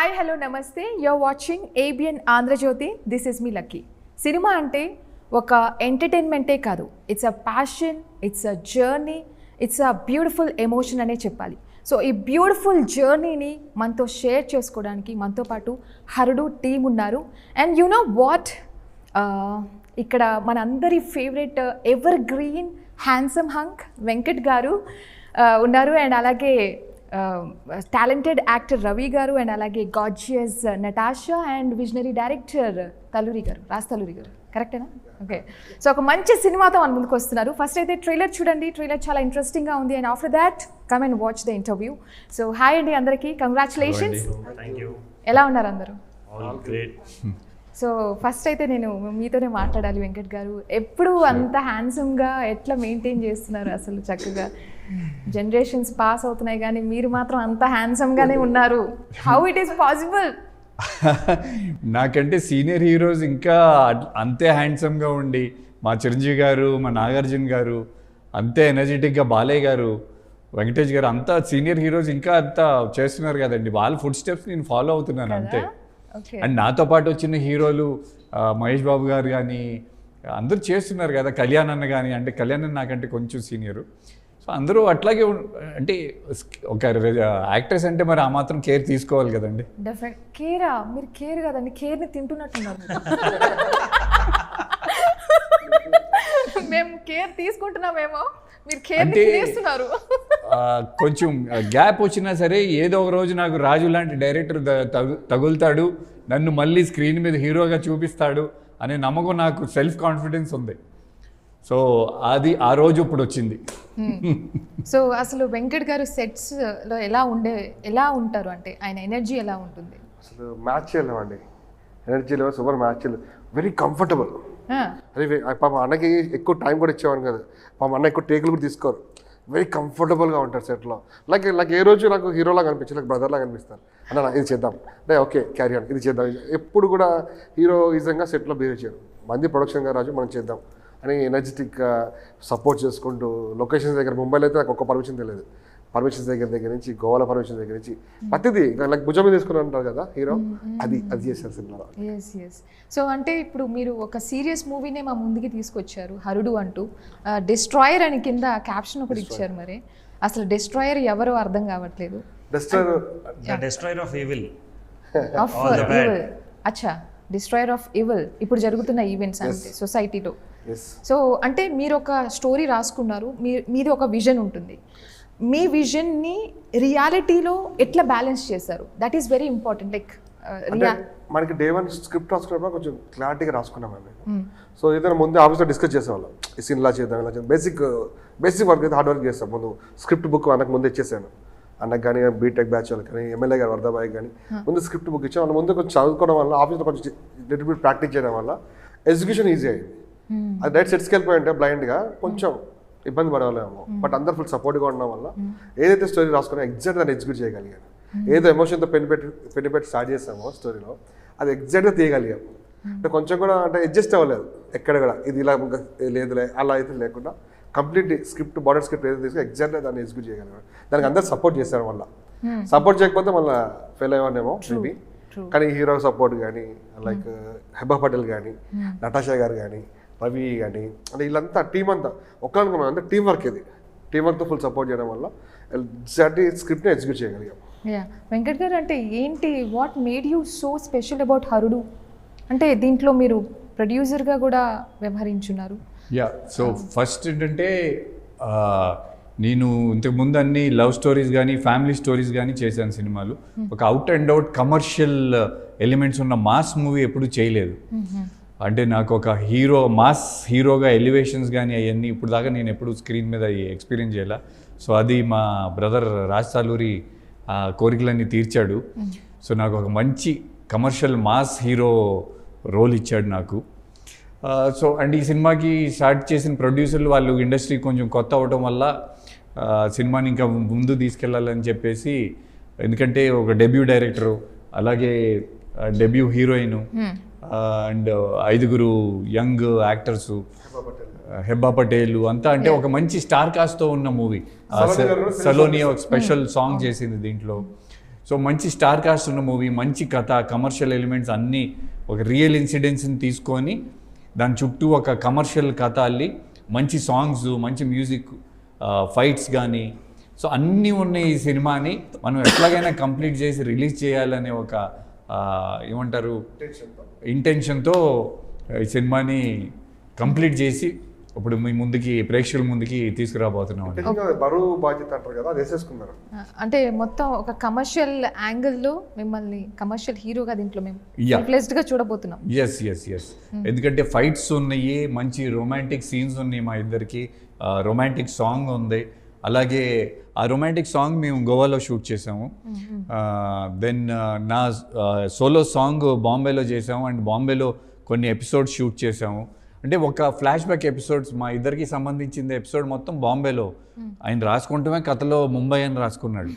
Hi hello నమస్తే you are watching ABN Andhra Jyothi. This is me Lucky. Cinema అంటే ఒక ఎంటర్టైన్మెంటే కాదు, it's a passion, it's a journey, it's a beautiful emotion అనే చెప్పాలి. సో ఈ బ్యూటిఫుల్ జర్నీని మనతో షేర్ చేసుకోవడానికి మనతో పాటు హరుడు టీం ఉన్నారు. అండ్ యు నో వాట్, ఇక్కడ మన అందరి favourite ever green handsome hunk Venkat గారు ఉన్నారు. అండ్ అలాగే talented actor Ravi garu, and అలాగే gorgeous Natasha, and visionary director Taluri garu, Raj తలూరి గారు. కరెక్టేనా? ఓకే. సో ఒక మంచి సినిమాతో మన ముందుకు వస్తున్నారు. ఫస్ట్ అయితే ట్రైలర్ చూడండి, ట్రైలర్ చాలా ఇంట్రెస్టింగ్గా ఉంది. And after that come and watch the interview. So hi అండి అందరికీ, కంగ్రాచులేషన్స్. ఎలా ఉన్నారు అందరూ? సో ఫస్ట్ అయితే నేను మీతోనే మాట్లాడాలి వెంకట్ గారు. ఎప్పుడు అంత హ్యాండ్సమ్గా ఎట్లా మెయింటైన్ చేస్తున్నారు అసలు? చక్కగా జనరేషన్స్ పాస్ అవుతున్నాయి కానీ మీరు మాత్రం అంత హ్యాండ్సమ్గానే ఉన్నారు. How it is possible? నాకంటే సీనియర్ హీరోస్ ఇంకా అంతే హ్యాండ్సమ్గా ఉండి, మా చిరంజీవి గారు, మా నాగార్జున గారు అంతే ఎనర్జెటిక్గా, బాలయ్య గారు, వెంకటేష్ గారు అంతా సీనియర్ హీరోస్ ఇంకా అంతా చేస్తున్నారు కదండి. వాళ్ళ ఫుడ్ స్టెప్స్ నేను ఫాలో అవుతున్నాను అంతే. అండ్ నాతో పాటు వచ్చిన హీరోలు మహేష్ బాబు గారు కానీ అందరూ చేస్తున్నారు కదా, కళ్యాణ్ అన్న కానీ, అంటే కళ్యాణ్ అన్న నాకంటే కొంచెం సీనియరు. సో అందరూ అట్లాగే అంటే ఒక యాక్ట్రెస్ అంటే మరి ఆ మాత్రం కేర్ తీసుకోవాలి కదండి. డెఫినెట్ కేరా? మీరు కేర్ కదండి, కేర్ని తింటున్నట్టున్నారు. మేము కేర్ తీసుకుంటున్నామేమో, మీరు కేర్ తీస్తున్నారు. కొంచెం గ్యాప్ వచ్చినా సరే ఏదో ఒక రోజు నాకు రాజు లాంటి డైరెక్టర్ తగులుతాడు, నన్ను మళ్ళీ స్క్రీన్ మీద హీరోగా చూపిస్తాడు అనే నమ్మకం, నాకు సెల్ఫ్ కాన్ఫిడెన్స్ ఉంది. సో అది ఆ రోజు ఇప్పుడు వచ్చింది. సో అసలు వెంకట్ గారు సెట్స్లో ఎలా ఉంటారు, అంటే ఆయన ఎనర్జీ ఎలా ఉంటుంది? అసలు మ్యాచ్ చేయలేమండి, ఎనర్జీ లెవెల్ సూపర్ మ్యాచ్ చేయలేదు. Very comfortable. అదే పాప అన్నకి ఎక్కువ టైం కూడా ఇచ్చేవాను కదా, పాప అన్న ఎక్కువ టేకులు కూడా తీసుకోరు. వెరీ కంఫర్టబుల్గా ఉంటారు సెట్లో. లైక్ ఏ రోజు నాకు హీరోలాగా అనిపించి, లైక్ బ్రదర్లాగా అనిపిస్తారు. అన్న ఇది చేద్దాం అంటే ఓకే క్యారీ ఆన్, ఇది చేద్దాం. ఎప్పుడు కూడా హీరోయిజంగా సెట్లో బిహేవ్ చేయరు. మంది ప్రొడక్షన్ గారు రాజు మనం చేద్దాం అని ఎనర్జెటిక్గా సపోర్ట్ చేసుకుంటూ, లొకేషన్స్ దగ్గర ముంబైలో అయితే నాకు ఒక్క పర్మిషన్ తెలియదు. పర్మిషన్స్ దగ్గర నుంచి, గోవాల పర్మిషన్ దగ్గర నుంచి ప్రతిదీ లైక్ భుజం మీద తీసుకుని అంటారు కదా హీరో, అది చేశారు సినిమాలో. సో అంటే ఇప్పుడు మీరు ఒక సీరియస్ మూవీనే మా ముందుకి తీసుకొచ్చారు, హరుడు అంటూ. డిస్ట్రాయర్ అని కింద క్యాప్షన్ ఒకటి ఇచ్చారు. మరి అసలు డిస్ట్రాయర్ ఎవరో అర్థం కావట్లేదు. Destroyer of evil. అచ్చా, డిస్ట్రాయర్ ఆఫ్ ఈవిల్. ఇప్పుడు జరుగుతున్న ఈవెంట్స్ అంటే సొసైటీలో. సో అంటే మీరు ఒక స్టోరీ రాసుకున్నారు, మీది ఒక విజన్ ఉంటుంది. మీ విజన్ని రియాలిటీలో ఎట్లా బ్యాలెన్స్ చేశారు? That is very important. Like మనకి డే వన్ స్క్రిప్ట్ రాసుకున్నప్పుడు కొంచెం క్లారిటీగా రాసుకున్నామండి. సో ఏదైనా ముందు ఆఫీస్లో డిస్కస్ చేసేవాళ్ళం, ఈ సీన్ ఇలా చేద్దాం, ఇలా చేద్దాం. బేసిక్ వర్క్ అయితే హార్డ్ వర్క్ చేస్తాం. ముందు స్క్రిప్ట్ బుక్ అన్నకు ముందు ఇచ్చేసాను, అన్నకు కానీ బీటెక్ బ్యాచ్ వాళ్ళకి కానీ ఎమ్మెల్యే గారు వర్ధబాయ్ కానీ ముందు స్క్రిప్ట్ బుక్ ఇచ్చాం. వాళ్ళ ముందు కొంచెం చదువుకోవడం వల్ల, ఆఫీస్లో కొంచెం లిటిల్ బిట్ ప్రాక్టీస్ చేయడం వల్ల ఎగ్జిక్యూషన్ ఈజీ అయింది. అది డైరెక్ట్ సెట్స్కి వెళ్ళిపోయింటే బ్లైండ్గా కొంచెం ఇబ్బంది పడలేము. బట్ అందరు ఫుల్ సపోర్ట్గా ఉండడం వల్ల ఏదైతే స్టోరీ రాసుకున్నా ఎగ్జాక్ట్ దాన్ని ఎగ్జిక్యూట్ చేయగలిగాను. ఏదో ఎమోషన్తో పెట్టి స్టార్ట్ చేసామో స్టోరీలో అది ఎగ్జాక్ట్గా తీయగలిగాము. అంటే కొంచెం కూడా అంటే అడ్జస్ట్ అవ్వలేదు ఎక్కడ కూడా, ఇది ఇలా లేదులే అలా అయితే లేకుండా కంప్లీట్ స్క్రిప్ట్, బార్డర్ స్క్రిప్ట్ ఏదైతే తీసుకుని ఎగ్జాక్ట్గా దాన్ని ఎగ్జిక్యూట్ చేయగలిగాను. దానికి అందరు సపోర్ట్ చేశారు. వల్ల సపోర్ట్ చేయకపోతే మళ్ళీ ఫెయిల్ అయ్యేవానేమో మేబీ. కానీ హీరో సపోర్ట్ కానీ, లైక్ హెబ్బా పటేల్ కానీ, నటాషా గారు కానీ, రవి కానీ, అంటే వీళ్ళంతా టీం అంతా ఒక్కరికి అంటే టీం వర్క్. ఇది టీం వర్క్తో ఫుల్ సపోర్ట్ చేయడం వల్ల ఎగ్జాక్ట్లీ స్క్రిప్ట్ని ఎగ్జిక్యూట్ చేయగలిగాం. వెంకట్ గారు, అంటే ఏంటి, what made you so special about Harudu? అంటే దీంట్లో మీరు ప్రొడ్యూసర్గా కూడా వ్యవహరించున్నారు. సో ఫస్ట్ ఏంటంటే నేను ఇంతకుముందు అన్ని లవ్ స్టోరీస్ కానీ, ఫ్యామిలీ స్టోరీస్ కానీ చేశాను సినిమాలు. ఒక out and out commercial elements ఉన్న మాస్ మూవీ ఎప్పుడు చేయలేదు. అంటే నాకు ఒక మాస్ హీరోగా ఎలివేషన్స్ కానీ అవన్నీ ఇప్పుడు దాకా నేను ఎప్పుడు స్క్రీన్ మీద ఎక్స్పీరియన్స్ చేయాల. సో అది మా బ్రదర్ రాజ్ తలూరి ఆ కోరికలన్నీ తీర్చాడు. సో నాకు ఒక మంచి కమర్షియల్ మాస్ హీరో రోల్ ఇచ్చాడు నాకు. సో అండ్ ఈ సినిమాకి స్టార్ట్ చేసిన ప్రొడ్యూసర్లు వాళ్ళు ఇండస్ట్రీ కొంచెం కొత్త అవ్వడం వల్ల సినిమాని ఇంకా ముందు తీసుకెళ్ళాలని చెప్పేసి, ఎందుకంటే ఒక డెబ్యూ డైరెక్టరు, అలాగే debut heroine, and 5 young actors, Hebah Patel అంతా, అంటే ఒక మంచి స్టార్ కాస్ట్తో ఉన్న మూవీ. సలోని ఒక స్పెషల్ సాంగ్ చేసింది దీంట్లో. సో మంచి స్టార్ కాస్ట్ ఉన్న మూవీ, మంచి కథ, కమర్షియల్ ఎలిమెంట్స్ అన్నీ ఒక రియల్ ఇన్సిడెంట్స్ని తీసుకొని దాని చుట్టూ ఒక కమర్షియల్ కథ అల్లి మంచి సాంగ్స్, మంచి మ్యూజిక్, ఫైట్స్ కానీ, సో అన్నీ ఉన్న ఈ సినిమాని మనం ఎట్లాగైనా కంప్లీట్ చేసి రిలీజ్ చేయాలనే ఒక ఏమంటారు ఇంటెన్షన్తో ఈ సినిమాని కంప్లీట్ చేసి ఇప్పుడు మీ ముందుకి, ప్రేక్షకుల ముందుకి తీసుకురాబోతున్నాం. బరువు బాధ్యత అంటారు కదా, అది వేసేసుకున్నారు. అంటే మొత్తం ఒక కమర్షియల్ యాంగిల్లో మిమ్మల్ని కమర్షియల్ హీరోగా దీంట్లో మేము రిఫ్లెక్స్డ్గా చూడబోతున్నాం. ఎస్ ఎందుకంటే ఫైట్స్ ఉన్నాయి, మంచి రొమాంటిక్ సీన్స్ ఉన్నాయి, మా ఇద్దరికి రొమాంటిక్ సాంగ్ ఉంది. అలాగే ఆ రొమాంటిక్ సాంగ్ మేము గోవాలో షూట్ చేసాము. దెన్ నా సోలో సాంగ్ బాంబేలో చేసాము, అండ్ బాంబేలో కొన్ని ఎపిసోడ్స్ షూట్ చేసాము. అంటే ఒక ఫ్లాష్ బ్యాక్ ఎపిసోడ్స్ మా ఇద్దరికి సంబంధించిన ఎపిసోడ్ మొత్తం బాంబేలో ఆయన రాసుకుంటమే కథలో ముంబై అని రాసుకున్నాడు.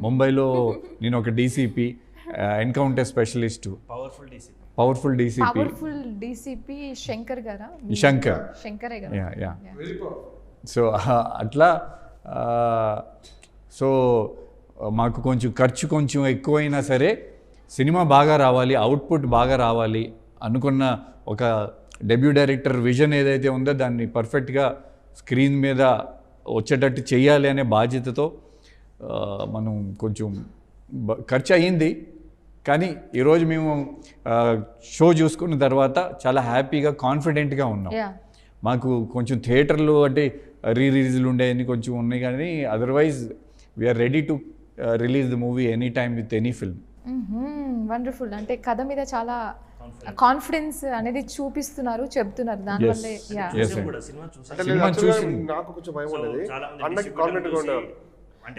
ముంబైలో నేను ఒక DCP, encounter specialist, powerful DCP Shankar గారా? శంకరే గారు. యా. సో అట్లా సో మాకు ఖర్చు కొంచెం ఎక్కువైనా సరే సినిమా బాగా రావాలి, అవుట్పుట్ బాగా రావాలి అనుకున్న ఒక డెబ్యూ డైరెక్టర్ విజన్ ఏదైతే ఉందో దాన్ని పర్ఫెక్ట్గా స్క్రీన్ మీద వచ్చేటట్టు చేయాలి అనే బాధ్యతతో మనం కొంచెం ఖర్చు అయ్యింది. కానీ ఈరోజు మేము షో చూసుకున్న తర్వాత చాలా హ్యాపీగా, కాన్ఫిడెంట్గా ఉన్నాం. మాకు కొంచెం థియేటర్లు అంటే రిలీజ్లు ఉండేవన్నీ కొంచెం ఉన్నాయి, కానీ otherwise we are ready to release the movie any time with any film. Wonderful. అంటే కథ మీద చాలా కాన్ఫిడెన్స్ అనేది చూపిస్తున్నారు, చెప్తున్నారు. దానివల్లే నాకు కొంచెం భయం ఉండేది. అన్నకి కాన్ఫిడెంట్ గా ఉన్నారు.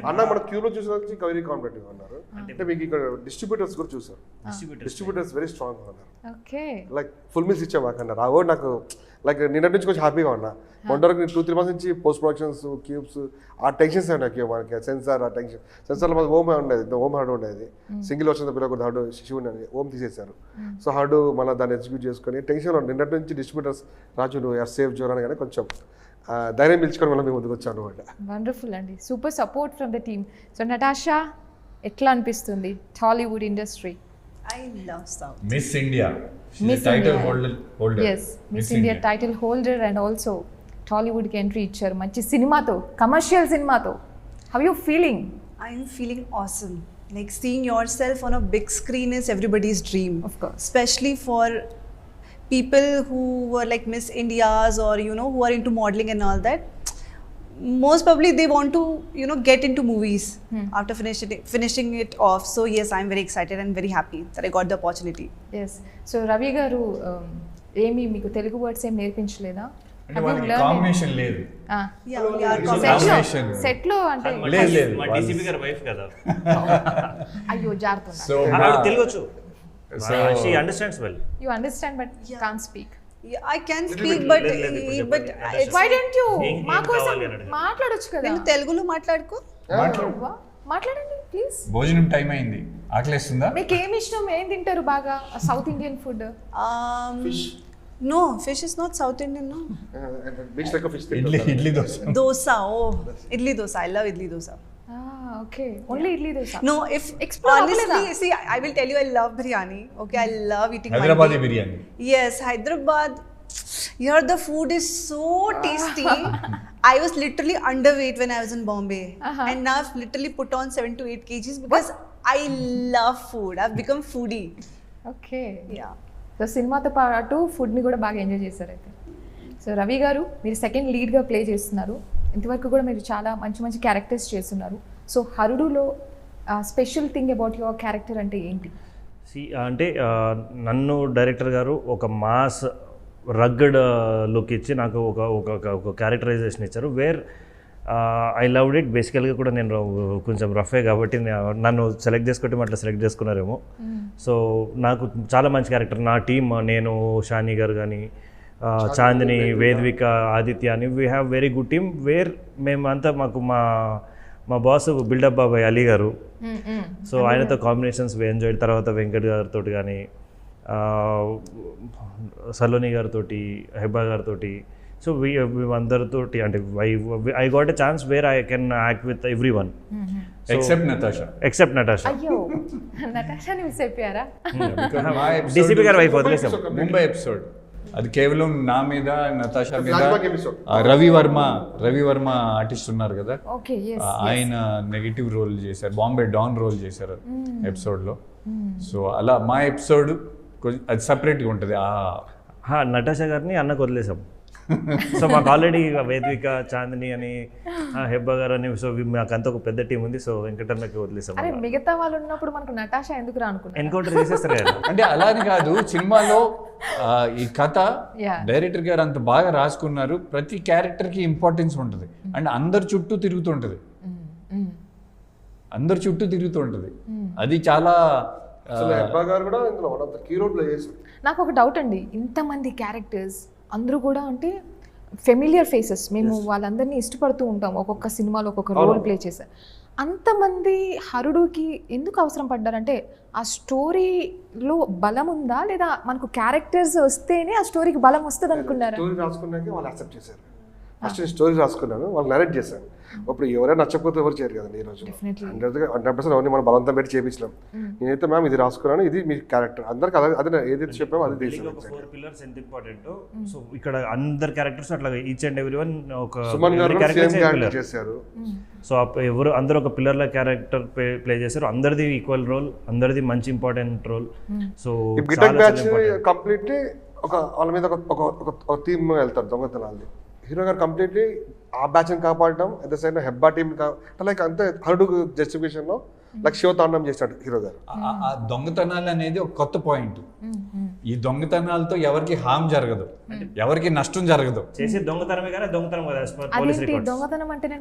అన్న మన క్యూలో చూసిన వెరీ కాన్ఫిడెంట్ గా ఉన్నారు. అంటే మీకు ఇక్కడ డిస్ట్రిబ్యూటర్స్ కూడా చూసారు, డిస్ట్రిబ్యూటర్స్ వెరీ స్ట్రాంగ్ గా ఉన్నారు. లైక్ ఫుల్ మిస్ ఇచ్చా మాకన్నారు. ఆ వర్డ్ నాకు లైక్ నిన్నటి నుంచి కొంచెం హ్యాపీగా ఉన్నా. మొన్నవరకు 2-3 months నుంచి పోస్ట్ ప్రొడక్షన్స్, క్యూబ్స్, ఆ టెన్షన్స్ నాకు మనకి సెన్సార్, ఆ టెన్షన్ సెన్సార్లో మాది ఓమ్ ఉండేది, ఓమ్ హార్డ్ ఉండేది. సింగిల్ వచ్చిన పిల్లలు హార్డ్ శివుని అని ఓమ్ తీసేశారు. సో హార్డ్ మళ్ళీ దాన్ని ఎగ్జిక్యూట్ చేసుకొని టెన్షన్లో నిన్నటి నుంచి డిస్ట్రిబ్యూటర్స్ రాజు నువ్వు సేఫ్ జోన్ కానీ కొంచెం ధైర్యం పిలుచుకొని మళ్ళీ మేము ముందుకు వచ్చాను అనమాట. వండర్ఫుల్ అండి, super support from the team. So Natasha, ఎట్లా అనిపిస్తుంది Tollywood industry? I love South. Miss India. She's a title holder. Yes, Miss India title holder and also Tollywood కి ఎంట్రీ ఇచ్చారు మంచి సినిమాతో, కమర్షియల్ సినిమాతో. How you feeling? I'm feeling awesome. Like seeing yourself on a big screen is everybody's dream. Of course. Especially for people who were like Miss Indias or who are into modeling and all that. Most probably they want to get into movies after finishing it off. So yes, I'm very excited and very happy that I got the opportunity. Yes. So Ravi garu ఏమి మీకు Telugu words ఏం నేర్పించలేదా? అంటే మనకి combination లేదు. Set లో అంటే లేదు మా డీసీపీ గారి వైఫ్ కదా. అయ్యో జారుతున్నా. సో తెలుగు వచ్చు. She understands well. You understand but can't speak. Yeah, I can speak but why don't you మా కోసం మాట్లాడొచ్చు కదా? నేను తెలుగులో మాట్లాడుకో. మాట్లాడండి ప్లీజ్. భోజనం టైం అయింది, ఆకలేస్తుందా? మీకు ఏమి ఇష్టం, ఏం తింటారు బాగా? South Indian food? No, fish is not South Indian, no. Beach like a fish. Idli dosa. Dosa, idli dosa. I love idli dosa. Okay. Only idli dosa. No, if honestly, see, I will tell you, I love biryani. Okay, I love eating Hyderabadi biryani. Yes, Hyderabad. Here the food is so tasty. I was literally underweight when I was in Bombay, and now I've literally put on 7 to 8 kgs because I love food. I've become foodie. Okay. Yeah. So సినిమాతో పాటు ఫుడ్ని కూడా బాగా enjoy చేశారు అయితే. So Ravi గారు, మీరు second లీడ్గా play చేస్తున్నారు. ఇంతవరకు కూడా మీరు చాలా మంచి మంచి క్యారెక్టర్స్ చేస్తున్నారు. సో హరుడులో special thing about your character అంటే ఏంటి? అంటే నన్ను డైరెక్టర్ గారు ఒక మాస్ రగ్గడ్ లుక్ ఇచ్చి నాకు ఒక క్యారెక్టరైజేషన్ ఇచ్చారు. Where I loved it. బేసికల్గా కూడా నేను కొంచెం రఫే కాబట్టి నన్ను సెలెక్ట్ చేసుకుంటే అట్లా సెలెక్ట్ చేసుకున్నారేమో. సో నాకు చాలా మంచి క్యారెక్టర్. నా టీమ్, నేను, షాని గారు కానీ, చాందిని, వేద్విక, ఆదిత్య అని we have very good team. Where మేమంతా మా బాస్ బిల్డప్ బాబాయ్ అలీ గారు. సో ఆయనతో కాంబినేషన్స్ ఎంజాయ్. తర్వాత వెంకట్ గారితో కానీ, సలోని గారితో, హెబ్బా గారితో, సో అందరితోటి అంటే I got a chance where I can act with every one except Natasha. Except Natasha. అయ్యో నటాషాని మిస్ అయిపోయారా? డీసీపీ గారు వైఫ్ వదిలేసాం. ముంబై ఎపిసోడ్ అది కేవలం నా మీద నతాషా మీద. Flashback episode. Ravi Varma artist ఉన్నారు కదా, ఓకే ఆయన నెగిటివ్ రోల్ చేశారు, బాంబే డాన్ రోల్ చేశారు ఎపిసోడ్లో. సో అలా మా ఎపిసోడ్ అది సపరేట్గా ఉంటుంది. నటాషా గారిని అన్నకు వదిలేసాం. సో మాకు ఆల్రెడీ వేదిక, చాందిని అని, హెబ్బా గారు అని, సో మాకంతా ఒక పెద్ద టీం ఉంది. సో వెంకటన్నకి వదిలేసాం. అరే మిగతా వాళ్ళు ఉన్నప్పుడు మనకు నటాషా ఎందుకు రానుకున్నా? ఎన్కౌంటర్ చేసేస్తారు కదా. అంటే అలాని కాదు, సినిమాలో ఈ కథ Yeah. డైరెక్టర్ గారు అంత బాగా రాసుకున్నారు. ప్రతి క్యారెక్టర్కి ఇంపార్టెన్స్ ఉంటుంది అండ్ అందరి చుట్టూ తిరుగుతుంటుంది. అందరి చుట్టూ తిరుగుతుంటుంది. అది చాలా అసలు హెబ్బా గారు కూడా ఇందులో one of the key role play చేశారు. నాకు ఒక డౌట్ అండి, ఇంతమంది క్యారెక్టర్స్ అందరూ కూడా అంటే ఫెమిలియర్ ఫేసెస్, మేము వాళ్ళందరినీ ఇష్టపడుతూ ఉంటాం, ఒక్కొక్క సినిమాలో ఒక్కొక్క రోల్ ప్లే చేశారు. అంతమంది హరుడుకి ఎందుకు అవసరం పడ్డారంటే ఆ స్టోరీలో బలం ఉందా, లేదా మనకు క్యారెక్టర్స్ వస్తేనే ఆ స్టోరీకి బలం వస్తుంది అనుకున్నారా? స్టోరీ రాసుకున్నాక వాళ్ళు యాక్సెప్ట్ చేశారు. ఫస్ట్ నేను స్టోరీ రాసుకున్నాను, వాళ్ళు నరేట్ చేశాను. ఇప్పుడు ఎవరైనా నచ్చకపోతే ఎవరు చేయరు కదండి ఈ రోజు. 100% అవన్నీ మనం బలవంతం పెట్టి చేయించలేం. నేనైతే మ్యామ్ ఇది రాసుకున్నాను, ఇది మీ క్యారెక్టర్, అందరికి అదే ఏదైతే చెప్పామో అది తీసాను. ఒక 4 పిల్లర్స్ ఎంత ఇంపార్టెంట్. సో ఇక్కడ అందరు క్యారెక్టర్స్ అట్లా ఈచ్ అండ్ ఎవ్రీ వన్ ఒక సుమన్ గారు సేమ్ క్యారెక్టర్ చేశారు. సో ఎవరు అందరూ ఒక పిల్లర్ల క్యారెక్టర్ ప్లే చేశారు. అందరిది ఈక్వల్ రోల్, అందరిది మంచి important role. So BTech batch completely ఒక వాళ్ళ మీద ఒక థీమ్ వెళ్తారు దొంగతనాలు. హీరో గారు కంప్లీట్లీ ఆ బ్యాచ్ని కాపాడడం, at the same Hebba team like అంతే హరుడు జస్టిఫికేషన్లో లైక్ శివతాండం చేశాడు హీరో గారు. ఆ దొంగతనాలు అనేది ఒక కొత్త పాయింట్. ఈ దొంగతనాలతో ఎవరికి హామ్ జరగదు, ఎవరికి నష్టం జరగదు. చేసి దొంగతనమే కానీ దొంగతనం కదా పోలీస్ రికార్డ్స్. దొంగతనం అంటేనే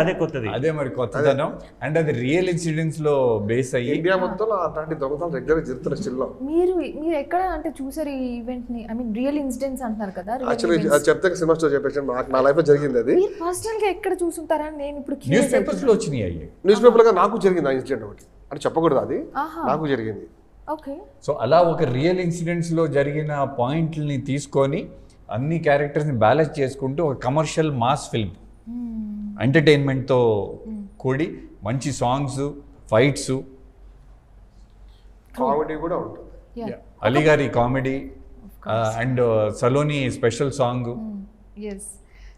అదే కొత్తది. అదే మరి కొత్తదనం. అండ్ అది రియల్ ఇన్సిడెంట్స్ లో బేస్ అయ్యి ఇండియా మొత్తం అట్లాంటి దొంగతనాలు రెగ్యులర్ జరుగుతున్నాయి స్టిల్. మీరు ఎక్కడ అంటే చూసారు ఈ ఈవెంట్ ని? ఐ మీన్ రియల్ ఇన్సిడెంట్స్ అంటున్నారు కదా, యాక్చువల్లీ అది చెప్తే సినిమా స్టోరీ చెప్పేసి నా లైఫ్ లో జరిగింది అది. మీరు పర్సనల్ గా ఎక్కడ చూసుంటారని నేను ఇప్పుడు న్యూస్ పేపర్స్ లో వచ్చినాయి అయ్యి. న్యూస్ పేపర్ గా నాకు జరిగింది ఆ ఇన్సిడెంట్ ఒకటి, అంటే చెప్పకూడదు అది నాకు జరిగింది. ఓకే. సో అలా ఒక రియల్ ఇన్సిడెంట్స్ లో జరిగిన పాయింట్లని తీసుకొని అన్ని క్యారెక్టర్స్ని బ్యాలెన్స్ చేసుకుంటూ ఒక కమర్షియల్ మాస్ ఫిల్మ్, ఎంటర్టైన్మెంట్తో కూడి మంచి సాంగ్స్, ఫైట్స్, కామెడీ కూడా ఉంటుంది. అలీ గారి comedy and Saloni special song. Yes.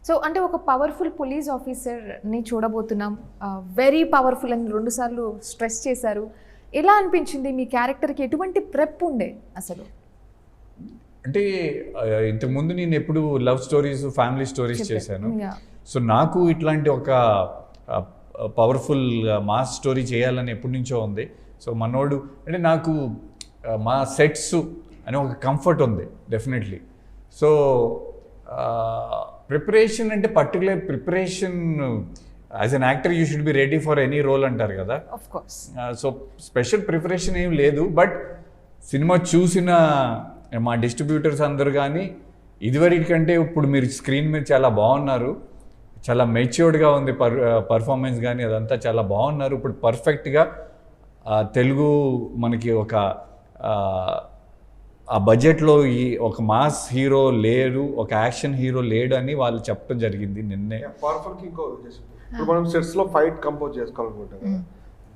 So అంటే ఒక పవర్ఫుల్ పోలీస్ ఆఫీసర్ని చూడబోతున్నాం, వెరీ పవర్ఫుల్ అని 2 సార్లు స్ట్రెస్ చేశారు. ఎలా అనిపించింది మీ క్యారెక్టర్కి? ఎటువంటి ప్రెప్ ఉండే అసలు? అంటే ఇంతకుముందు నేను ఎప్పుడు లవ్ స్టోరీస్, ఫ్యామిలీ స్టోరీస్ చేశాను. సో నాకు ఇట్లాంటి ఒక పవర్ఫుల్ మాస్ స్టోరీ చేయాలని ఎప్పటి నుంచో ఉంది. సో మనోడు అంటే నాకు మా సెట్స్ అని ఒక కంఫర్ట్ ఉంది డెఫినెట్లీ. సో ప్రిపరేషన్ అంటే particular preparation as an actor you should be ready for any role అంటారు కదా. Of course. So special preparation ఏం లేదు. బట్ సినిమా చూసిన మా డిస్ట్రిబ్యూటర్స్ అందరూ కానీ ఇదివరకంటే ఇప్పుడు మీరు స్క్రీన్ మీద చాలా బాగున్నారు, చాలా మెచ్యూర్డ్గా ఉంది పర్ఫార్మెన్స్ కానీ అదంతా చాలా బాగున్నారు. ఇప్పుడు పర్ఫెక్ట్గా తెలుగు మనకి ఒక ఆ బడ్జెట్లో ఈ ఒక మాస్ హీరో లేడు, ఒక యాక్షన్ హీరో లేడు అని వాళ్ళు చెప్పడం జరిగింది నిన్నే. పవర్ఫుల్కి ఇంకో ఇప్పుడు మనం సెట్స్ లో ఫైట్ కంపోజ్ చేసుకోవాలనుకుంటాం కదా,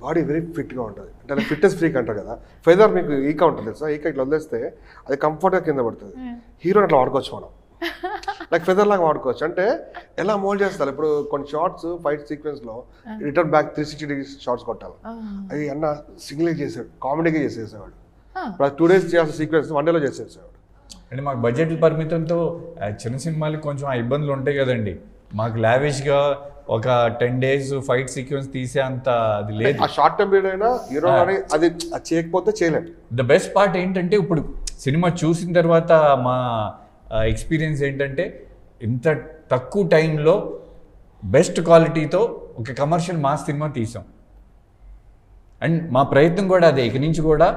బాడీ వెరీ ఫిట్గా ఉంటుంది. అంటే ఫిట్నెస్ ఫ్రీక్ అంటారు కదా. ఫెదర్ మీకు ఈకా ఉంటుంది తెలుసా, ఈకా ఇట్లా వదిలేస్తే అది కంఫర్ట్గా కింద పడుతుంది. హీరోని అట్లా వాడుకోవచ్చు మనం, లైక్ ఫెదర్ లాగా వాడుకోవచ్చు. అంటే ఎలా మోల్డ్ చేస్తారు. ఇప్పుడు కొన్ని షార్ట్స్ ఫైట్ సీక్వెన్స్లో రిటర్న్ బ్యాక్ 360 డిగ్రీస్ షార్ట్స్ కొట్టాలి. అది అన్న సింగిల్గా చేసాడు, కామెడీగా చేసేసేవాడు. 2 days చేయాల్సిన సీక్వెన్స్ 1 day చేసేసేవాడు. అంటే మాకు బడ్జెట్ పరిమితంతో చిన్న సినిమాలకి కొంచెం ఇబ్బందులు ఉంటాయి కదండి. మాకు లావిష్గా ఒక 10 days ఫైట్ సీక్వెన్స్ తీసే అంత అది లేదు. ఆ షార్ట్ టైం పీరియడ్ అయినా హీరో కానీ అది చేయకపోతే చేయలేము. ద బెస్ట్ పార్ట్ ఏంటంటే ఇప్పుడు సినిమా చూసిన తర్వాత మా ఎక్స్పీరియన్స్ ఏంటంటే ఇంత తక్కువ టైంలో బెస్ట్ క్వాలిటీతో ఒక కమర్షియల్ మాస్ సినిమా తీసాం. అండ్ మా ప్రయత్నం కూడా అదే, ఇక నుంచి కూడా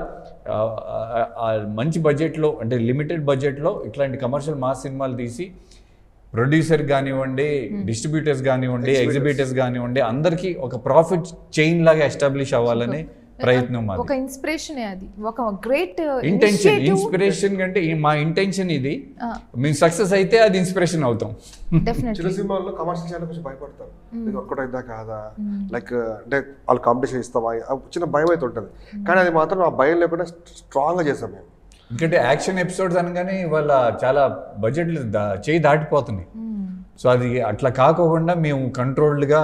మంచి బడ్జెట్లో అంటే లిమిటెడ్ బడ్జెట్లో ఇట్లాంటి కమర్షియల్ మాస్ సినిమాలు తీసి ప్రొడ్యూసర్ కానివ్వండి, డిస్ట్రిబ్యూటర్స్ కానివ్వండి, ఎగ్జిబిటర్స్ కానివ్వండి, అందరికీ ఒక ప్రాఫిట్ చైన్ లాగా ఎస్టాబ్లిష్ అవ్వాలని ప్రయత్నం మాది. ఒక ఇన్స్పిరేషన్ అది, ఒక గ్రేట్ ఇంటెన్షన్, ఇన్స్పిరేషన్ కంటే మా ఇంటెన్షన్ ఇది. మేము సక్సెస్ అయితే అది ఇన్స్పిరేషన్ అవుతాం. డెఫినెట్లీ. చిన్న సినిమాల్లో కమర్షియల్ చేయాలని కొంచెం భయపడతారు, ఇది వర్కౌట్ అవుతా కాదా, లైక్ అంటే వాళ్ళు కాంపిటీషన్ ఇస్తామా, చిన్న భయం అయితే ఉంటుంది. కానీ అది మాత్రం ఆ భయం లేకుండా స్ట్రాంగ్గా చేస్తాం మేము. ఎందుకంటే యాక్షన్ ఎపిసోడ్స్ అనగానే వాళ్ళ చాలా బడ్జెట్లు చేయి దాటిపోతున్నాయి. సో అది అట్లా కాకోకుండా మేము కంట్రోల్డ్గా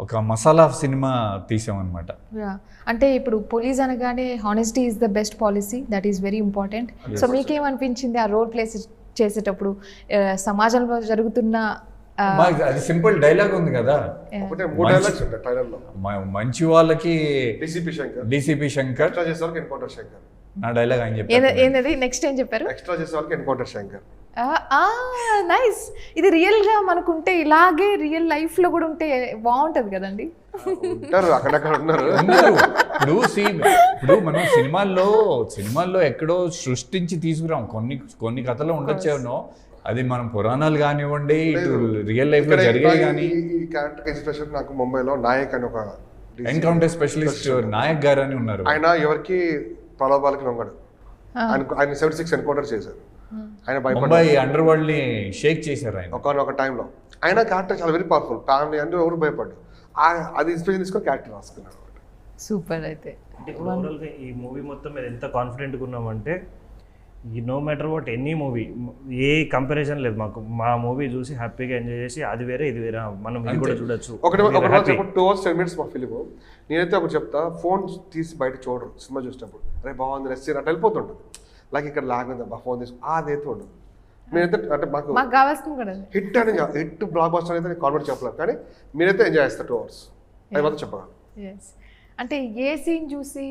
ఒక మసాలా సినిమా తీసామన్నమాట. అంటే ఇప్పుడు పోలీస్ అనగానే honesty is the best policy, that is very important. So మీకేమనిపించింది ఆ రోల్ ప్లే చేసేటప్పుడు సమాజంలో జరుగుతున్న అది సింపుల్ డైలాగ్ ఉంది కదా, ఒకటే 3 డైలాగ్స్ ఉంటాయి ట్రైలర్లో. మంచి వాళ్ళకి డీసీపీ శంకర్, ఎక్స్ట్రా చేసే వాళ్ళకి ఎన్కౌంటర్ శంకర్. నా డైలాగ్ అని చెప్పి ఏంటది నెక్స్ట్ ఏం చెప్పారు? ఎక్స్ట్రా చేసే వాళ్ళకి ఎన్కౌంటర్ శంకర్. నైస్. ఇది రియల్గా మనకుంటే ఇలాగే రియల్ లైఫ్లో కూడా ఉంటే బాగుంటుంది కదండి. ఉంటారు అక్కడక్కడ ఉన్నారు. ఇప్పుడు మనం సినిమాల్లో ఎక్కడో సృష్టించి తీసుకురాం, కొన్ని కథలు ఉండొచ్చేనో, అది మనం పురాణాలు కానివ్వండి, ఇటు రియల్ లైఫ్ లో జరిగే కానీ. ఈ క్యారెక్టర్ ఇన్స్పిరేషన్ నాకు ముంబైలో నాయక్ అని ఒక ఎన్కౌంటర్ స్పెషలిస్ట్ నాయక్ గారు అని ఉన్నారు. ఆయన ఎవరికి ప్రలోభాలకి లొంగడు. ఆయన 76 ఎన్కౌంటర్ చేశారు. ఆయన ముంబై అండర్ వరల్డ్ ని షేక్ చేశారు ఆయన ఒక టైంలో. ఆయన క్యారెక్టర్ చాలా వెరీ పవర్ఫుల్, ఫ్యామిలీ అంటే ఎవరు భయపడ్డు. అది ఇన్స్పిరేషన్ తీసుకొని క్యారెక్టర్ రాసుకున్నాడు. సూపర్. అయితే ఓవరాల్గా ఈ మూవీ మొత్తం మీద ఎంత కాన్ఫిడెంట్గా ఉన్నామంటే, ఈ no matter what any movie, ఏ కంపారిజన్ లేదు మాకు. మా మూవీ చూసి హ్యాపీగా ఎంజాయ్ చేసి అది వేరే ఇది వేరే మనం ఇది కూడా చూడొచ్చు. 2 hours 10 minutes మా ఫిలిం. నేనైతే ఒకటి చెప్తా, ఫోన్ తీసి బయట చూడరు సినిమా చూసినప్పుడు. అరే బాగుంది రెస్ట్ అట్లా వెళ్ళిపోతుంటుంది. లైక్ ఇక్కడ లాగ్ ఉంది బా ఫోన్ తీసి అదైతే ఉండదు. నేనైతే అంటే మాకు కావాల్సింది కూడా హిట్ బ్లాక్ బస్టర్ అయితే నేను కాన్ఫిడెంట్ చెప్పలేదు, కానీ మీరైతే ఎంజాయ్ చేస్తారు 2 hours. అది మాత్రం చెప్పగలను. అంటే ఏ సీన్ చూసి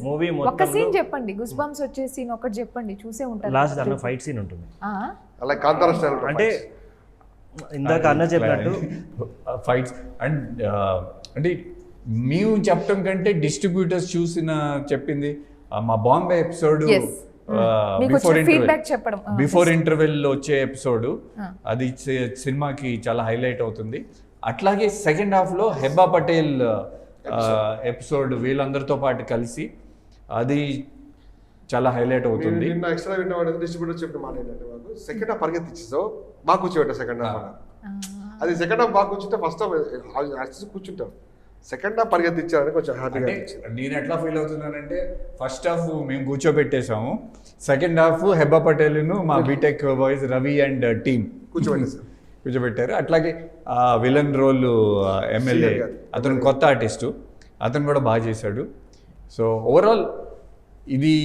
మూవీ ఒక సీన్ చెప్పండి, గుస్ బంప్స్ వచ్చే సీన్ ఒకటి చెప్పండి, చూసే ఉంటారు. లాస్ట్ దాంట్లో ఫైట్ సీన్ ఉంటుంది, అలా కాంతారా స్టైల్. అంటే ఇందాక అన్న చెప్పినట్టు ఫైట్స్ అండ్ అంటే మేము చెప్పడం కంటే డిస్ట్రిబ్యూటర్స్ చెప్పింది మా బాంబే ఎపిసోడ్ బిఫోర్ ఇంటర్వెల్ వచ్చే ఎపిసోడ్, అది సినిమాకి చాలా హైలైట్ అవుతుంది. అట్లాగే సెకండ్ హాఫ్ లో హెబ్బా పటేల్ ఎపిసోడ్ వీళ్ళందరితో పాటు కలిసి అది చాలా హైలైట్ అవుతుంది. నిన్న ఎక్స్ట్రా విన్నవాడు డిస్ట్రిబ్యూటర్ చెప్పిన మాట ఏంటంటే, మాకు సెకండ్ హాఫ్ పరిగెత్తిచ్చేసావు బాగా కూర్చోబెట్టా. సెకండ్ హాఫ్ అది సెకండ్ హాఫ్ బాగా కూర్చుంటే ఫస్ట్ హాఫ్ కూర్చుంటాం, సెకండ్ హాఫ్ పరిగెత్తిచ్చారని కొంచెం హ్యాపీగా. నేను ఎట్లా ఫీల్ అవుతున్నానంటే, ఫస్ట్ హాఫ్ మేము కూర్చోబెట్టేసాము, సెకండ్ హాఫ్ హెబ్బా పటేల్ మా BTech boys Ravi and team కూర్చోబెట్టారు. అట్లాగే విలన్ రోల్ ఎమ్మెల్యే అతను కొత్త ఆర్టిస్టు, అతను కూడా బాగా చేశాడు. సో ఓవరాల్ ఇది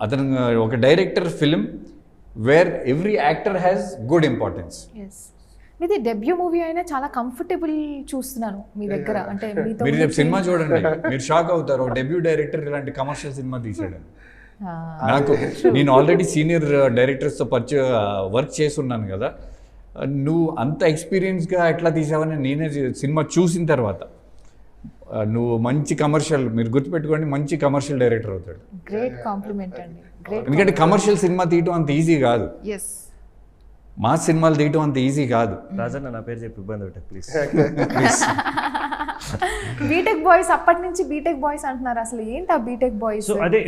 అతను ఒక director film where every actor has good importance. మీది డెబ్యూ మూవీ అయినా చాలా కంఫర్టబుల్ చూస్తున్నాను మీ దగ్గర. అంటే మీరు రేపు సినిమా చూడండి, మీరు షాక్ అవుతారు, డెబ్యూ డైరెక్టర్ ఇలాంటి కమర్షియల్ సినిమా తీసాడు. నాకు నేను ఆల్రెడీ సీనియర్ డైరెక్టర్స్తో వర్క్ చేస్తున్నాను కదా, నువ్వు అంత ఎక్స్పీరియన్స్గా ఎట్లా తీసావని నేనే సినిమా చూసిన తర్వాత, నువ్వు మంచి కమర్షియల్, మీరు గుర్తుపెట్టుకోండి, మంచి కమర్షియల్ డైరెక్టర్ అవుతాడు. గ్రేట్ కాంప్లిమెంట్ అండి. ఎందుకంటే కమర్షియల్ సినిమా తీయటం అంత ఈజీ కాదు, మా సినిమాలు తీయటం అంత ఈజీ కాదు. రాజన్న నా పేరు చెప్పి ఇబ్బంది పెట్ట ప్లీజ్. బీటెక్ బాయ్స్ అప్పటి నుంచి బీటెక్ బాయ్స్ అంటున్నారు, అసలు ఏంటి ఆ బీటెక్ బాయ్స్? సో అదే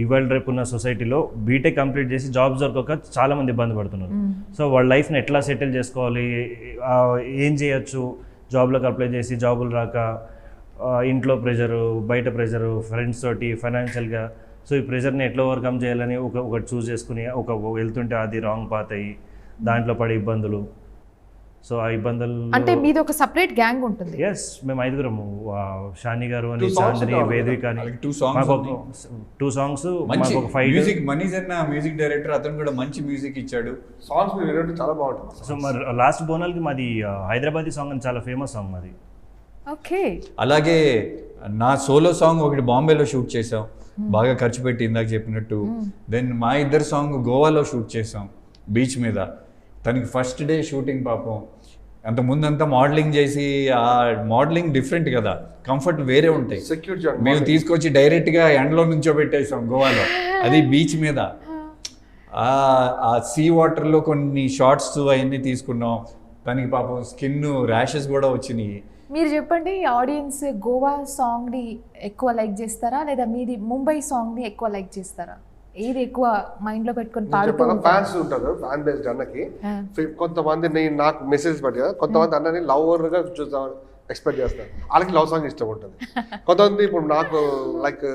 ఇవాళ రేపు ఉన్న సొసైటీలో బీటెక్ కంప్లీట్ చేసి జాబ్స్ దొరకక చాలా మంది ఇబ్బంది పడుతున్నారు. సో వాళ్ళ లైఫ్ని ఎట్లా సెటిల్ చేసుకోవాలి, ఏం చేయొచ్చు, జాబ్లోకి అప్లై చేసి జాబులు రాక, ఇంట్లో ప్రెషరు, బయట ప్రెషరు, ఫ్రెండ్స్ తోటి ఫైనాన్షియల్గా. సో ఈ ప్రెషర్ని ఎట్లా ఓవర్కమ్ చేయాలని ఒకటి చూస్ చేసుకుని వెళ్తుంటే అది రాంగ్ పాత్ అయ్యి దాంట్లో పడే ఇబ్బందులు. సో ఆ ఇబ్బందులు అంటే మీది ఒక సపరేట్ గ్యాంగ్ ఉంటుంది. ఎస్, మేము 5గురము, షాని గారు అని, చాందిని, వేదిక అని, 2 సాంగ్స్, మాకు ఒక 5 మ్యూజిక్. మనీజ్ అన్న మ్యూజిక్ డైరెక్టర్, అతను కూడా మంచి మ్యూజిక్ ఇచ్చాడు. సాంగ్స్ చాలా బాగుంటుంది. సో మరి లాస్ట్ బోనాల్కి మాది హైదరాబాదీ సాంగ్ అని చాలా ఫేమస్ సాంగ్ మాది. ఓకే. అలాగే నా సోలో సాంగ్ ఒకటి బాంబేలో షూట్ చేసాం, బాగా ఖర్చు పెట్టి, ఇందాక చెప్పినట్టు. దెన్ మా ఇద్దరు సాంగ్ గోవాలో షూట్ చేసాం, బీచ్ మీద. తనకి ఫస్ట్ డే షూటింగ్ పాపం, అంత ముందంతా మోడలింగ్ చేసి, ఆ మోడలింగ్ డిఫరెంట్ కదా, కంఫర్ట్ వేరే ఉంటాయి. మేము తీసుకొచ్చి డైరెక్ట్గా ఎండలో నుంచోబెట్టేసాం గోవాలో, అది బీచ్ మీద. ఆ సీ వాటర్లో కొన్ని షార్ట్స్ అవన్నీ తీసుకున్నాం. తనకి పాపం స్కిన్ ర్యాషెస్ కూడా వచ్చినాయి. మీరు చెప్పండి, ఆడియన్స్ గోవా సాంగ్ని ఎక్కువ లైక్ చేస్తారా లేదా మీది ముంబై సాంగ్ని ఎక్కువ లైక్ చేస్తారా? ఏది ఎక్కువ మైండ్లో పెట్టుకొని పాడుతూ ఫ్యాన్స్ ఉంటారు, ఫ్యాన్ బేస్డ్ అన్నకి. కొంతమంది నాకు మెసేజ్ పట్టి కదా, కొంతమంది అన్నని లవర్గా చూద్దాం ఎక్స్పెక్ట్ చేస్తారు, వాళ్ళకి లవ్ సాంగ్ ఇష్టం ఉంటుంది. కొంతమంది ఇప్పుడు నాకు లైక్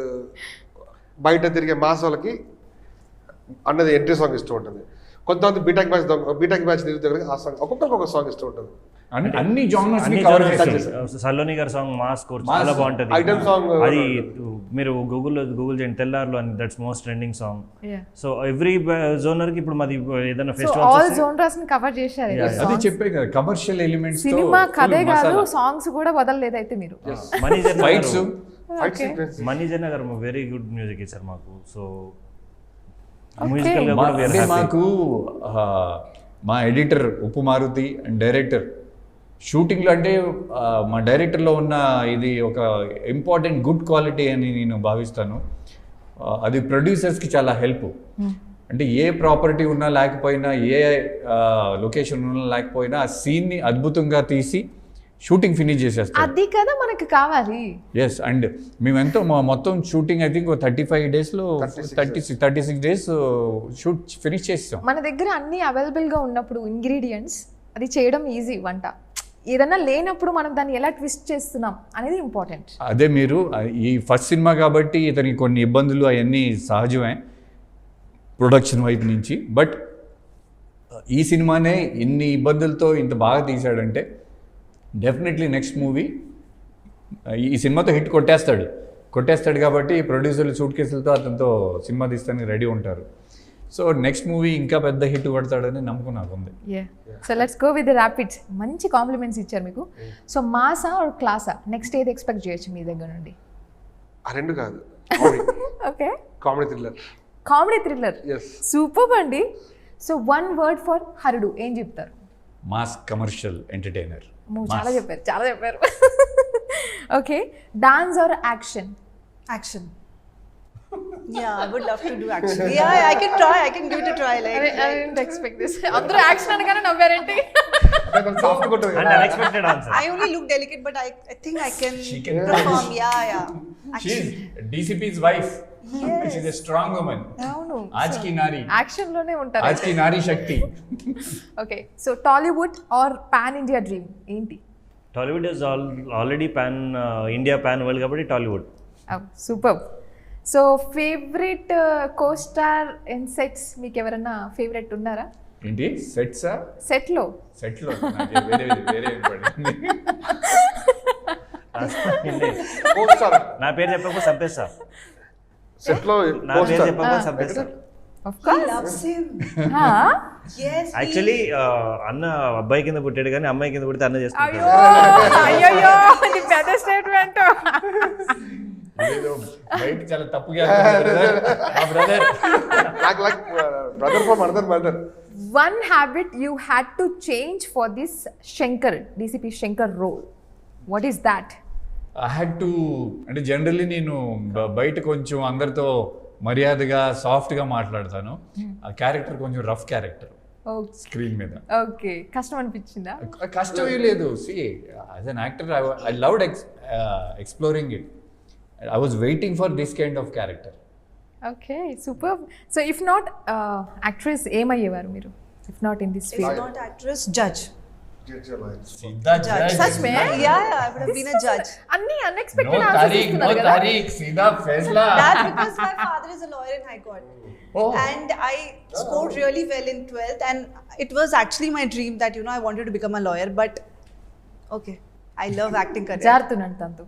బయట తిరిగే మాస్ వాళ్ళకి అన్నది ఎంట్రీ సాంగ్ ఇష్టం ఉంటుంది. కొంతమంది బీటెక్ బ్యాచ్ తిరిగి ఆ సాంగ్ ఒక్కొక్కరికి ఒక సాంగ్ ఇష్టం ఉంటుంది. అన్ని జానర్స్ అన్ని కవర్ genres చేస్తారు. సలోని గారి సాంగ్ మా స్కోర్ చాలా బాగుంటది. ఐటమ్ సాంగ్ అది మీరు గూగుల్ చేయండి, తెల్లారులో అని, that's most trending song. So every genre కి ఇప్పుడు మాది ఏదైనా ఆల్ ఫెస్టివల్ జోనర్స్ ని కవర్ చేశారు. అది చెప్పే కదా, కమర్షియల్ ఎలిమెంట్స్ సినిమా కథే కాదు, సాంగ్స్ కూడా వదలలేదు అయితే మీరు. Fights fight sequence. మనీజన్న గారు వెరీ గుడ్ మ్యూజిక్ ఇచ్చారు మాకు. సో మ్యూజికల్ గా కూడా అంటే మాకు మా ఎడిటర్ ఉప్పు మారుతి అండ్ డైరెక్టర్ షూటింగ్లో అంటే మా డైరెక్టర్లో ఉన్న ఇది ఒక ఇంపార్టెంట్ గుడ్ క్వాలిటీ అని నేను భావిస్తాను. అది ప్రొడ్యూసర్స్కి చాలా హెల్ప్. అంటే ఏ ప్రాపర్టీ ఉన్నా లేకపోయినా, ఏ లొకేషన్ ఉన్నా లేకపోయినా, ఆ సీన్ని అద్భుతంగా తీసి షూటింగ్ ఫినిష్ చేసేస్తాం. అది కదా మనకు కావాలి. ఎస్, అండ్ మేమెంతో మొత్తం షూటింగ్ ఐ థింక్ 35 డేస్లో 36 డేస్ షూట్ ఫినిష్ చేస్తాం. మన దగ్గర అన్ని అవైలబుల్గా ఉన్నప్పుడు ఇంగ్రీడియంట్స్, అది చేయడం ఈజీ. వంట ఏదైనా లేనప్పుడు మనం దాన్ని ఎలా ట్విస్ట్ చేస్తున్నాం అనేది ఇంపార్టెంట్. అదే మీరు ఈ ఫస్ట్ సినిమా కాబట్టి ఇతనికి కొన్ని ఇబ్బందులు అవన్నీ సహజమే ప్రొడక్షన్ వైపు నుంచి. బట్ ఈ సినిమానే ఇన్ని ఇబ్బందులతో ఇంత బాగా తీశాడంటే డెఫినెట్లీ నెక్స్ట్ మూవీ ఈ సినిమాతో హిట్ కొట్టేస్తాడు కాబట్టి ప్రొడ్యూసర్లు సూట్ కేసులతో అతనితో సినిమా తీస్తానికి రెడీ ఉంటారు. సో నెక్స్ట్ మూవీ ఇంకా పెద్ద హిట్ కొడతాడని నమ్మకం నాకు ఉంది. So let's go with the rapids. మంచి కాంప్లిమెంట్స్ ఇచ్చారు మీకు. సో మాసా ఆర్ క్లాసా, నెక్స్ట్ ఏది ఎక్స్పెక్ట్ చేయొచ్చు మీ దగ్గర నుండి? ఆ రెండు కాదు, okay, comedy thriller. Comedy thriller, yes. Super అండి. So one word for Harudu ఏం చెప్తారు? Mass commercial entertainer. చాలా చెప్పారు. Okay, dance or action? Action. Yeah, I would love to do action. Yeah, I can try. I can give it a try. Like, I didn't expect this. అందరూ action అనగానే నవ్వారేంటి? Soft కొట్టదు. And unexpected answer. I only look delicate, but I think I can She can perform. Yeah. She Action. is DCP's wife. Yes. She is a strong woman. అవును, आज की नारी. Action లోనే ఉంటారు. आज की नारी शक्ति. Okay, so Tollywood or pan India dream ఏంటి? Tollywood is already India pan world కాబట్టి Tollywood. Super. So favourite costar in sets మీకు ఎవరన్నా ఫేవరెట్ ఉన్నారా? ఏంటి సెట్సా? సెట్లో వేరే పడింది. కోస్టార్ నా పేరు చెప్పకపోతే చంపేస్తా. సెట్ లో నా పేరు చెప్పకపోతే చంపేస్తా. Of course. Loves him. Yes. Actually అన్న అబ్బాయి కింద పుట్టాడు కానీ అమ్మాయి కింద పుడితే అన్న చేసుకుంటాడు. అయ్యో ఇది పెద్ద స్టేట్మెంట్. బయట చాలా తప్పుగా brother. like brother from another mother. One habit you had to change for this DCP Shankar role. What is that? I had to, అంటే జనరల్లీ నేను బయట కొంచెం అందరితో మర్యాదగా సాఫ్ట్గా మాట్లాడతాను. ఆ క్యారెక్టర్ కొంచెం రఫ్ క్యారెక్టర్ స్క్రీన్ మీద. ఓకే, కష్టం అనిపించిందా? కష్టం ఏం లేదు. C as an actor I loved exploring it. I was waiting for this kind of character. Okay, superb. So if not actress, ఏమయ్యేవారు మీరు? If not in this If field. not actress, judge. Siddha judge. Such man? Yeah, I would have been a judge. అన్ని unexpected No answers tarik, no ఇస్తున్నారు కదా? tarik. Siddha faisla. That's because my father is a lawyer in High Court. Oh. And I scored really well in 12th, and it was actually my dream that, you know, I wanted to become a lawyer, but okay. I love acting career. జారుతున్నాను తంతు.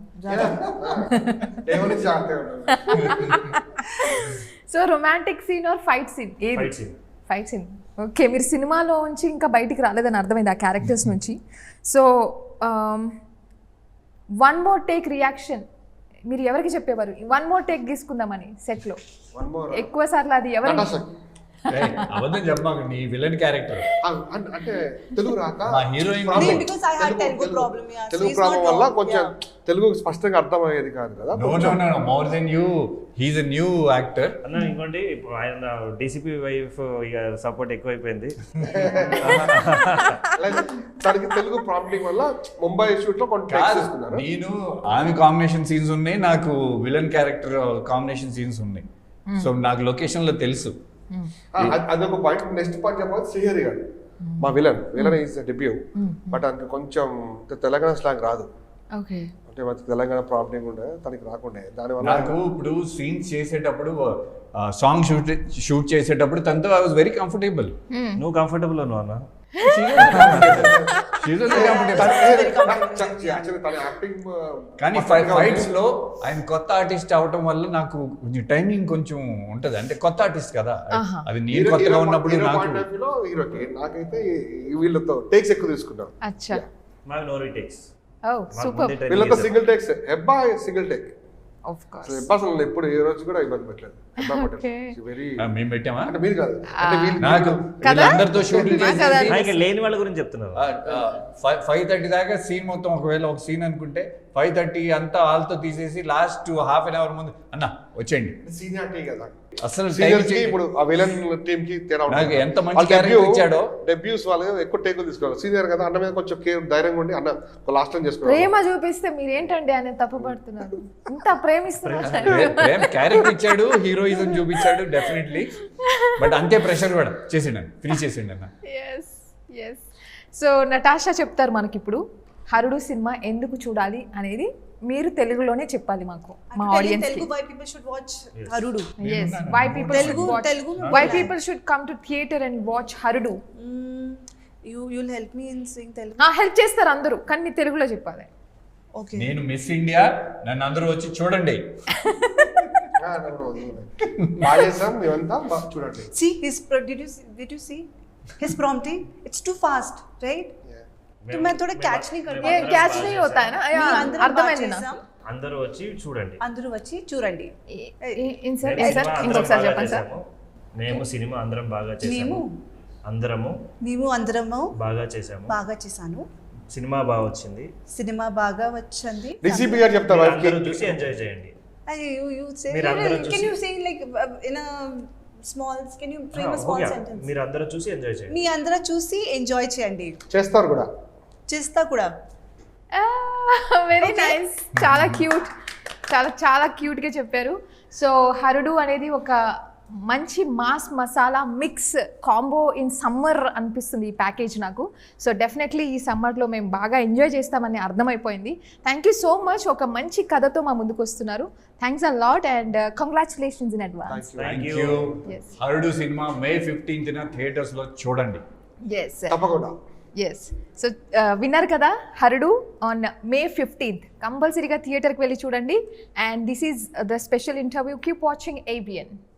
So romantic scene or fight scene ఏది? Fight scene. Fight scene. Okay, మీరు సినిమాలో నుంచి ఇంకా బయటికి రాలేదని అర్థమైంది ఆ క్యారెక్టర్స్ నుంచి. So one more take reaction మీరు ఎవరికి చెప్పేవారు? వన్ మోర్ టేక్ తీసుకుందామని సెట్లో One more. ఎక్కువ సార్లు అది ఎవరు? అబద్ధం చెప్పమాక, నీ విలన్ క్యారెక్టర్ అంటే తెలుగు రాక మా heroine problem. because I had Telugu problem, yeah. So Telugu it's problem not వల్ల wrong, కొంచెం yeah. తెలుగు స్పష్టంగా అర్థమయ్యేది కాదు కదా. No more than you, he's a new actor. అన్న ఇంకోటి ఇప్పుడు ఆయన డీసీపీ వైఫ్ ఇక సపోర్ట్ ఎక్కువైపోయింది. అలాగే తనకి తెలుగు ప్రాంప్టింగ్ వల్ల ముంబై షూట్ లో కొన్ని టేక్స్ తీసుకున్నారు. నేను ఆమె కాంబినేషన్ సీన్స్ ఉన్నాయి, నాకు విలన్ క్యారెక్టర్ కాంబినేషన్ సీన్స్ ఉన్నాయి. సో నాకు లొకేషన్ లో తెలుసు. అదొక పాయింట్. నెక్స్ట్ పాయింట్ చెప్పాలి శ్రీహరి గారు, మా విలన్ ఈజ్ డెబ్యూ, బట్ అందుకు కొంచెం తెలంగాణ స్లాంగ్ రాదు. ఓకే. అంటే మనకి తెలంగాణ ప్రాబ్లం ఉండే, తనకి రాకుండే. దానివల్ల నాకు ఇప్పుడు సీన్స్ చేసేటప్పుడు సాంగ్ షూట్ చేసేటప్పుడు తనతో ఐ వాజ్ వెరీ కంఫర్టబుల్. నువ్వు కంఫర్టబుల్ ఉన్నావు అన్న? కానీ ఫైట్స్ లో ఆయన కొత్త ఆర్టిస్ట్ అవటం వల్ల నాకు కొంచెం టైమింగ్ కొంచెం ఉంటది. అంటే కొత్త ఆర్టిస్ట్ కదా, అది నేను కొత్తగా ఉన్నప్పుడు నాకు నాకైతే వీళ్ళతో టేక్స్ ఎక్కువ తీసుకున్నాం. అచ్చా. మాకు నో రీటేక్స్. Oh super. వీళ్ళతో single takes, Hebba single take. Of course. Hebba అసలు ఎప్పుడు ఏ రోజు కూడా ఇబ్బంది పెట్టలేదు. వెరీ మేము పెట్టామా? అంటే మీరు కాదు, అంటే నాకు వీళ్ళందరితో షూటింగ్ చేసి లేని వాళ్ళ గురించి చెప్తున్నారు. 5:30 దాకా సీన్ మొత్తం, ఒకవేళ ఒక సీన్ అనుకుంటే 5:30 అంతా వాళ్ళతో తీసేసి లాస్ట్ హాఫ్ అన్ అవర్ ముందు అన్న వచ్చేయండి. సీనియారిటీ కదా అసలు సీనియర్స్ కి. ఇప్పుడు ఆ విలన్ టీమ్ కి తేడా నాకు ఎంత మంచి క్యారెక్టర్ ఇచ్చాడో. డెబ్యూస్ వాళ్ళు ఎక్కువ టేకులు తీసుకోవాలి. సీనియర్ కదా, అన్న మీద కొంచెం కేర్ ధైర్యంగా ఉండి అన్న లాస్ట్ టైం చేసుకోవాలి. ప్రేమ చూపిస్తే మీరేంటండి అని తప్పుపడుతున్నారు. ఇంత ప్రేమిస్తున్నారు. క్యారెక్టర్ ఇచ్చాడు, హీరోయిజం చూపించాడు డెఫినెట్లీ. బట్ అంతే ప్రెషర్ కూడా చేసిండు, ఫినిష్ చేసిండు అన్న. ఎస్. సో నటాషా చెప్తారు మనకి ఇప్పుడు హరుడు సినిమా ఎందుకు చూడాలి అనేది మీరు తెలుగులోనే చెప్పాలి మాకు, మా ఆడియన్స్ కి. Telugu why people should watch Harudu. Yes, why people should watch, Telugu why people should come to theater and watch Harudu. You'll help me in saying Telugu. Help చేస్తారు అందరూ, కానీ మీరు తెలుగులో చెప్పాలి. Okay. నేను మిస్ ఇండియా, నన్ను అందరూ వచ్చి చూడండి. బాగా చేసాం మేమంతా, చూడండి. See his did you see his prompting? It's too fast, right? तो मैं थोड़ा कैच नहीं कर ये पाया. कैच नहीं होता है ना. అర్థమైంది నాకు. అందరూ వచ్చి చూడండి. అందరూ వచ్చి చూడండి. ఇన్సర్ట్ సినిమా ఇన్సర్ట్ అందరం ఇంకొకసారి బాగా చెప్పండి సార్. చేశాము. మేము సినిమా అందరం బాగా చేసాము. మేము అందరము బాగా చేసాము. బాగా చేశాను. సినిమా బాగా వచ్చింది. సినిమా బాగా వచ్చింది. డీసీపీ గారు చెప్తారు మీరు అందరూ చూసి ఎంజాయ్ చేయండి. You say, మీరు అందరూ can చూసి- you say like in a small, can you frame a small okay. sentence? మీరు అందరూ చూసి ఎంజాయ్ చేయండి. మీ అందరూ చూసి ఎంజాయ్ చేయండి. చేస్తారు కూడా. చేస్తా కూడా. Very nice. చాలా క్యూట్, చాలా క్యూట్గా చెప్పారు. సో హరుడు అనేది ఒక మంచి mass masala mix combo in summer అనిపిస్తుంది ఈ ప్యాకేజ్ నాకు. సో డెఫినెట్లీ ఈ సమ్మర్లో మేము బాగా ఎంజాయ్ చేస్తామని అర్థమైపోయింది. Thank you so much. ఒక మంచి కథతో మా ముందుకు వస్తున్నారు. Thanks a lot and congratulations in advance. Thank you. Yes. Harudu cinema May 15th theatres లో చూడండి. ఎస్ తప్పకుండా. ఎస్. సో విన్నారు కదా, హరుడు ఆన్ May 15th కంపల్సరీగా థియేటర్కి వెళ్ళి చూడండి. And this is the special interview. Keep watching ABN.